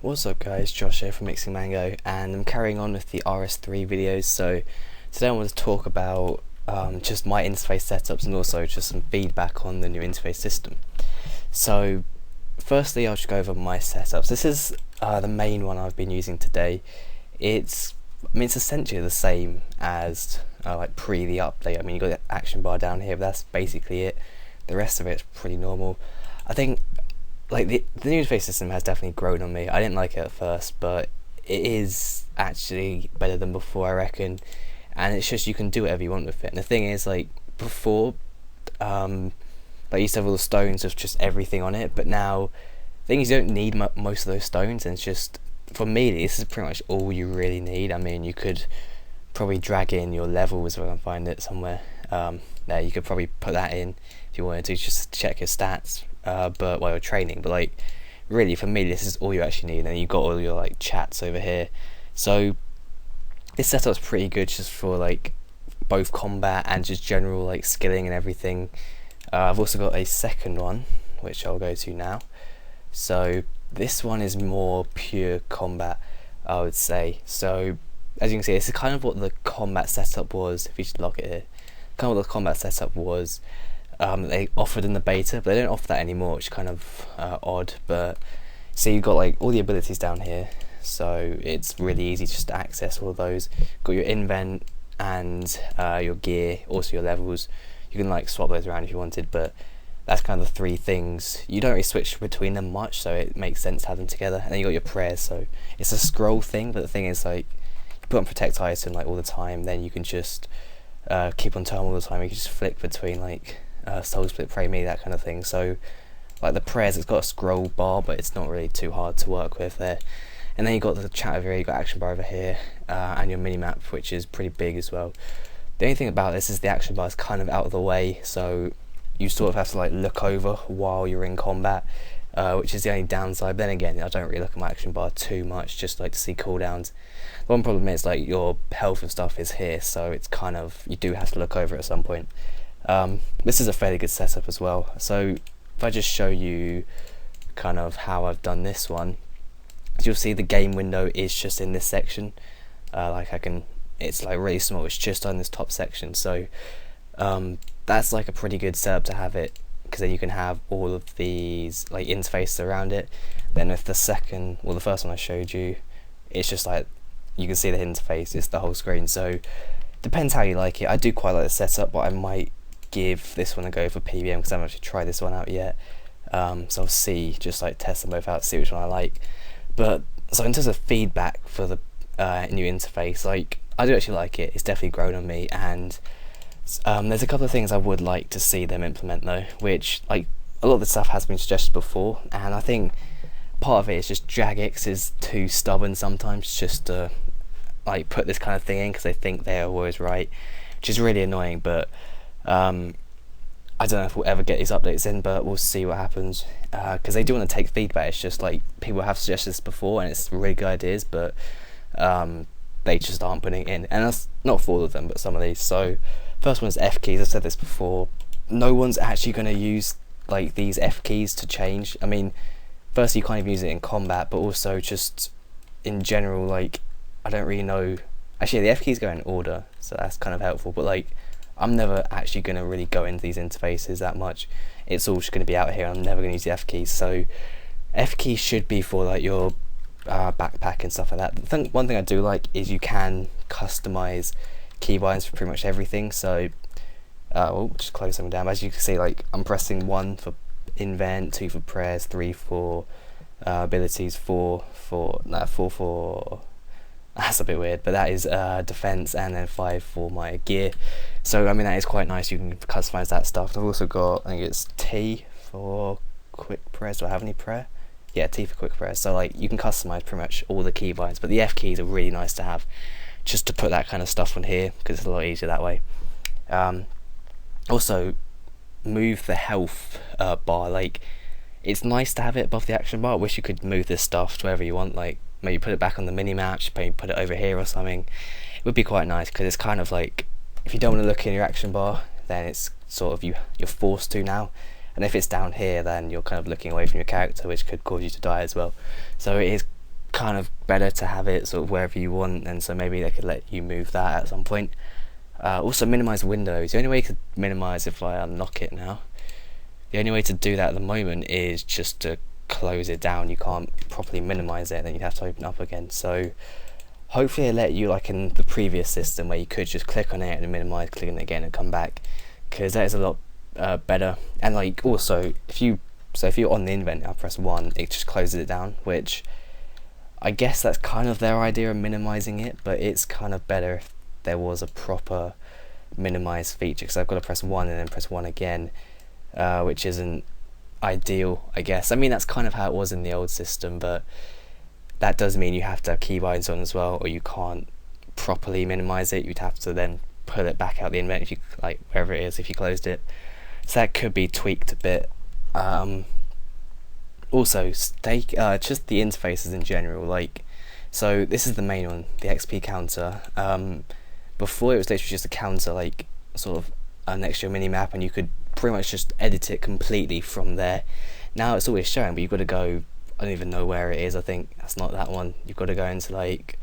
What's up guys, Josh here from Mixing Mango, and I'm carrying on with the RS3 videos. So today I want to talk about just my interface setups and also just some feedback on the new interface system. So firstly I'll just go over my setups. This is the main one I've been using today. It's essentially the same as like pre the update. I mean, you got the action bar down here, but that's basically it. The rest of it's pretty normal. I think like the new interface system has definitely grown on me. I didn't like it at first, but it is actually better than before, I reckon. And it's just you can do whatever you want with it. And the thing is, like before, like you used to have all the stones with just everything on it, but now things you don't need most of those stones, and it's just, for me, this is pretty much all you really need. I mean, you could probably drag in your levels if I can find it somewhere. There, you could probably put that in if you wanted to, just check your stats. But while you're training, but like really for me this is all you actually need, and you've got all your like chats over here. So this setup's pretty good just for like both combat and just general like skilling and everything. I've also got a second one which I'll go to now. So this one is more pure combat, I would say. So as you can see, this is kind of what the combat setup was. If you just lock it here, kind of what the combat setup was. They offered in the beta, but they don't offer that anymore, which is kind of odd. But so you've got like all the abilities down here, so it's really easy just to access all of those. Got your invent and your gear, also your levels. You can like swap those around if you wanted, but that's kind of the three things. You don't really switch between them much, so it makes sense to have them together. And then you got your prayers, so it's a scroll thing, but the thing is, like, you put on protect item like all the time, then you can just keep on time all the time. You can just flick between like soul split, pray me, that kind of thing. So like the prayers, it's got a scroll bar, but it's not really too hard to work with there. And then you got the chat over here, you got action bar over here, and your mini map, which is pretty big as well. The only thing about this is the action bar is kind of out of the way, so you sort of have to like look over while you're in combat, which is the only downside. But then again, I don't really look at my action bar too much, just like to see cooldowns. The one problem is like your health and stuff is here, so it's kind of, you do have to look over it at some point. This is a fairly good setup as well. So if I just show you kind of how I've done this one, as you'll see, the game window is just in this section. It's like really small, it's just on this top section. So that's like a pretty good setup to have it, because then you can have all of these like interfaces around it. Then with the first one I showed you, it's just like you can see the interface, it's the whole screen. So depends how you like it. I do quite like the setup, but I might give this one a go for PBM because I haven't actually tried this one out yet. So I'll see, just like test them both out, see which one I like. But so in terms of feedback for the new interface, like I do actually like it. It's definitely grown on me, and there's a couple of things I would like to see them implement though, which like a lot of the stuff has been suggested before, and I think part of it is just Jagex is too stubborn sometimes just to like put this kind of thing in because they think they are always right, which is really annoying. But I don't know if we'll ever get these updates in, but we'll see what happens, because they do want to take feedback. It's just like people have suggested this before and it's really good ideas, but they just aren't putting it in, and that's not for all of them, but some of these. So first one is F keys. I've said this before, no one's actually going to use like these F keys to change. I mean, first you can't even use it in combat, but also just in general, like I don't really know. Actually, the F keys go in order, so that's kind of helpful, but like I'm never actually going to really go into these interfaces that much. It's all just going to be out here, and I'm never going to use the F keys. So F keys should be for like your backpack and stuff like that. One thing I do like is you can customize keybinds for pretty much everything. So we'll just close them down. As you can see, like I'm pressing 1 for invent, 2 for prayers, 3 for abilities, 4 for that's a bit weird, but that is defense, and then 5 for my gear. So I mean, that is quite nice. You can customize that stuff. I've also got, I think it's T for quick prayers. Do I have any prayer? Yeah, T for quick prayers. So like you can customize pretty much all the keybinds, but the F keys are really nice to have, just to put that kind of stuff on here, because it's a lot easier that way. Also, move the health bar. Like it's nice to have it above the action bar. I wish you could move this stuff to wherever you want, like maybe put it back on the mini map, maybe put it over here or something. It would be quite nice, because it's kind of like, if you don't want to look in your action bar, then it's sort of you're forced to now, and if it's down here, then you're kind of looking away from your character, which could cause you to die as well. So it is kind of better to have it sort of wherever you want, and so maybe they could let you move that at some point. Also minimize windows. The only way you could minimize, if I unlock it now, the only way to do that at the moment is just to close it down. You can't properly minimize it, then you'd have to open it up again. So hopefully they let you, like in the previous system where you could just click on it and minimize, click on it again and come back, because that is a lot better. And like also if you're on the invent, I press 1, it just closes it down, which I guess that's kind of their idea of minimizing it, but it's kind of better if there was a proper minimize feature, because I've got to press 1 and then press 1 again, which isn't ideal, I guess. I mean, that's kind of how it was in the old system, but that does mean you have to have keybinds on as well, or you can't properly minimize it. You'd have to then pull it back out the invent, if you like, wherever it is, if you closed it. So that could be tweaked a bit. Also, just the interfaces in general, like, so this is the main one, the XP counter. Before, it was literally just a counter, like sort of an extra mini map, and you could pretty much just edit it completely from there. Now it's always showing, but you've got to go, I don't even know where it is. I think that's not that one. You've got to go into like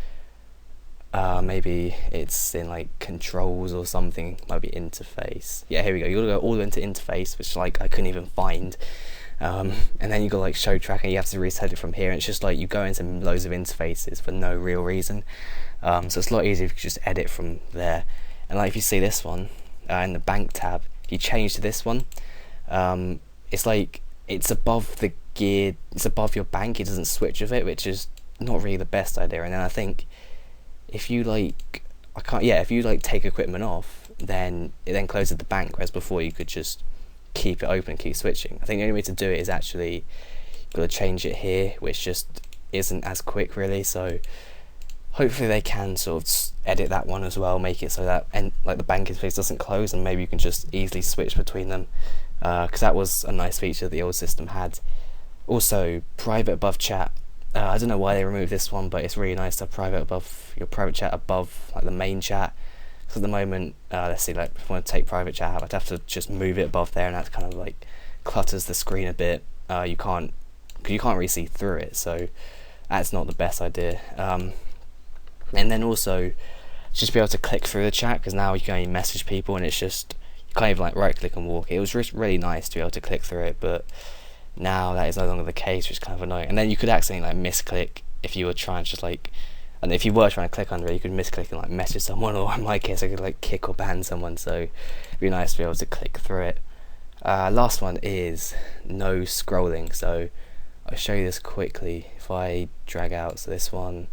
maybe it's in like controls or something, might be interface. Yeah, here we go. You've got to go all the way into interface, which like I couldn't even find. And then you got like show track, and you have to reset it from here, and it's just like you go into loads of interfaces for no real reason. So it's a lot easier if you just edit from there. And like if you see this one in the bank tab, if you change to this one, it's like it's above the gear, it's above your bank, it doesn't switch with it, which is not really the best idea. And then I think if you like, if you like take equipment off, then it then closes the bank, whereas before you could just keep it open and keep switching. I think the only way to do it is actually you've got to change it here, which just isn't as quick really. So hopefully they can sort of edit that one as well, make it so that like the bank interface doesn't close, and maybe you can just easily switch between them, because that was a nice feature the old system had. Also, private above chat. I don't know why they removed this one, but it's really nice to have your private chat above like the main chat. So at the moment, let's see, like if I want to take private chat out, I'd have to just move it above there, and that kind of like clutters the screen a bit. You can't really see through it, so that's not the best idea. And then also just be able to click through the chat, because now you can only message people, and it's just you can't even like right click and walk. It was really nice to be able to click through it, but now that is no longer the case, which is kind of annoying. And then you could accidentally like misclick if you were trying to just like, and if you were trying to click under it, you could misclick and like message someone, or in my case I could like kick or ban someone, so it'd be nice to be able to click through it. Last one is no scrolling. So I'll show you this quickly. If I drag out, so this one,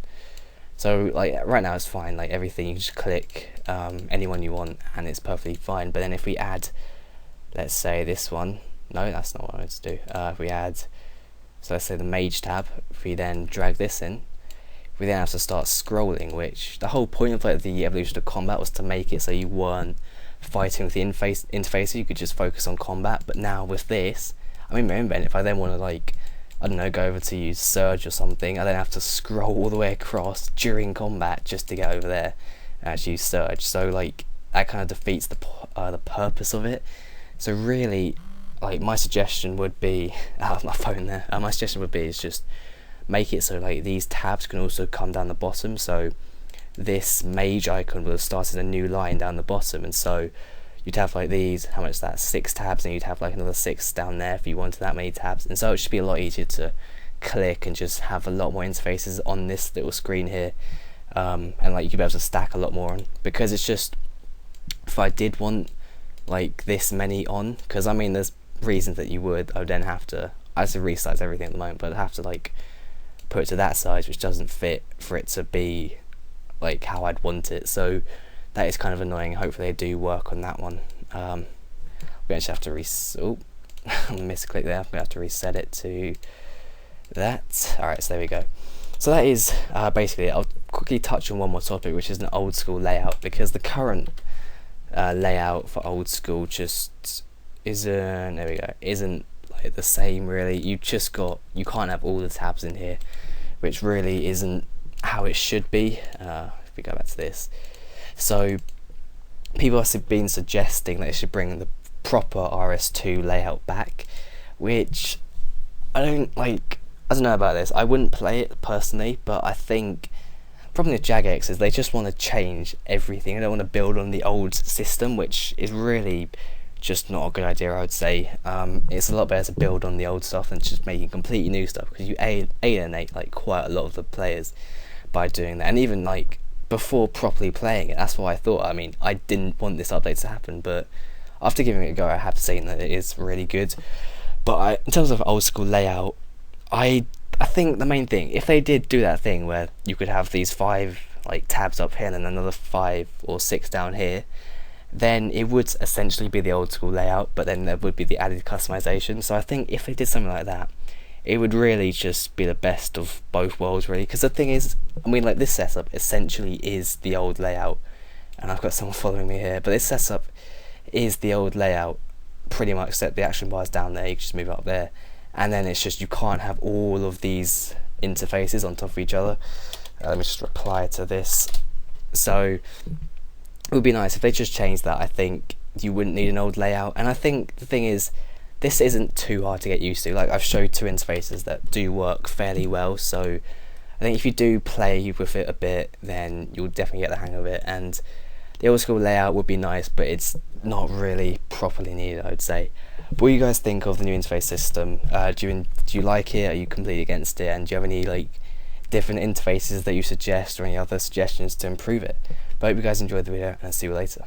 so like right now it's fine, like everything, you can just click anyone you want and it's perfectly fine. But then if we add, let's say this one, no, that's not what I wanted to do. If we add, so let's say the mage tab, if we then drag this in, we then have to start scrolling, which the whole point of like the evolution of combat was to make it so you weren't fighting with the interface, so you could just focus on combat. But now with this, I mean, remember, if I then want to like, I don't know, go over to use Surge or something, I then have to scroll all the way across during combat just to get over there and actually use Surge. So like that kind of defeats the purpose of it. So really, like my suggestion would be, my phone there. My suggestion would be is just make it so like these tabs can also come down the bottom. So this mage icon will have started a new line down the bottom, and so you'd have like these, how much is that, 6 tabs, and you'd have like another 6 down there if you wanted that many tabs. And so it should be a lot easier to click and just have a lot more interfaces on this little screen here, and like you could be able to stack a lot more on, because it's just, if I did want like this many on, because I mean there's reasons that I would then have to, I have to resize everything at the moment, but I'd have to like put it to that size, which doesn't fit for it to be like how I'd want it. So that is kind of annoying. Hopefully they do work on that one. We actually have to misclick there. I'm gonna have to reset it to that. Alright, so there we go. So that is basically it. I'll quickly touch on one more topic, which is an old school layout, because the current layout for old school just isn't like the same really. You can't have all the tabs in here, which really isn't how it should be. If we go back to this, so people have been suggesting that it should bring the proper RS2 layout back, which I don't like. I don't know about this. I wouldn't play it personally, but I think problem with Jagex is they just want to change everything. They don't want to build on the old system, which is really just not a good idea, I would say. It's a lot better to build on the old stuff than just making completely new stuff, because you alienate like quite a lot of the players by doing that. And even like before properly playing it, that's what I thought. I mean, I didn't want this update to happen, but after giving it a go, I have seen that it is really good. But in terms of old school layout, I think the main thing, if they did do that thing where you could have these 5 like tabs up here and then another 5 or 6 down here, then it would essentially be the old school layout, but then there would be the added customization. So I think if they did something like that, it would really just be the best of both worlds, really. Because the thing is, I mean, like, this setup essentially is the old layout, and I've got someone following me here, but this setup is the old layout pretty much, except the action bar's down there, you can just move it up there, and then it's just you can't have all of these interfaces on top of each other. Let me just reply to this. So it would be nice if they just changed that. I think you wouldn't need an old layout, and I think the thing is, this isn't too hard to get used to. Like, I've showed 2 interfaces that do work fairly well, so I think if you do play with it a bit, then you'll definitely get the hang of it. And the old school layout would be nice, but it's not really properly needed, I would say. But what do you guys think of the new interface system? Do you like it? Are you completely against it? And do you have any like different interfaces that you suggest, or any other suggestions to improve it? But I hope you guys enjoyed the video, and I'll see you later.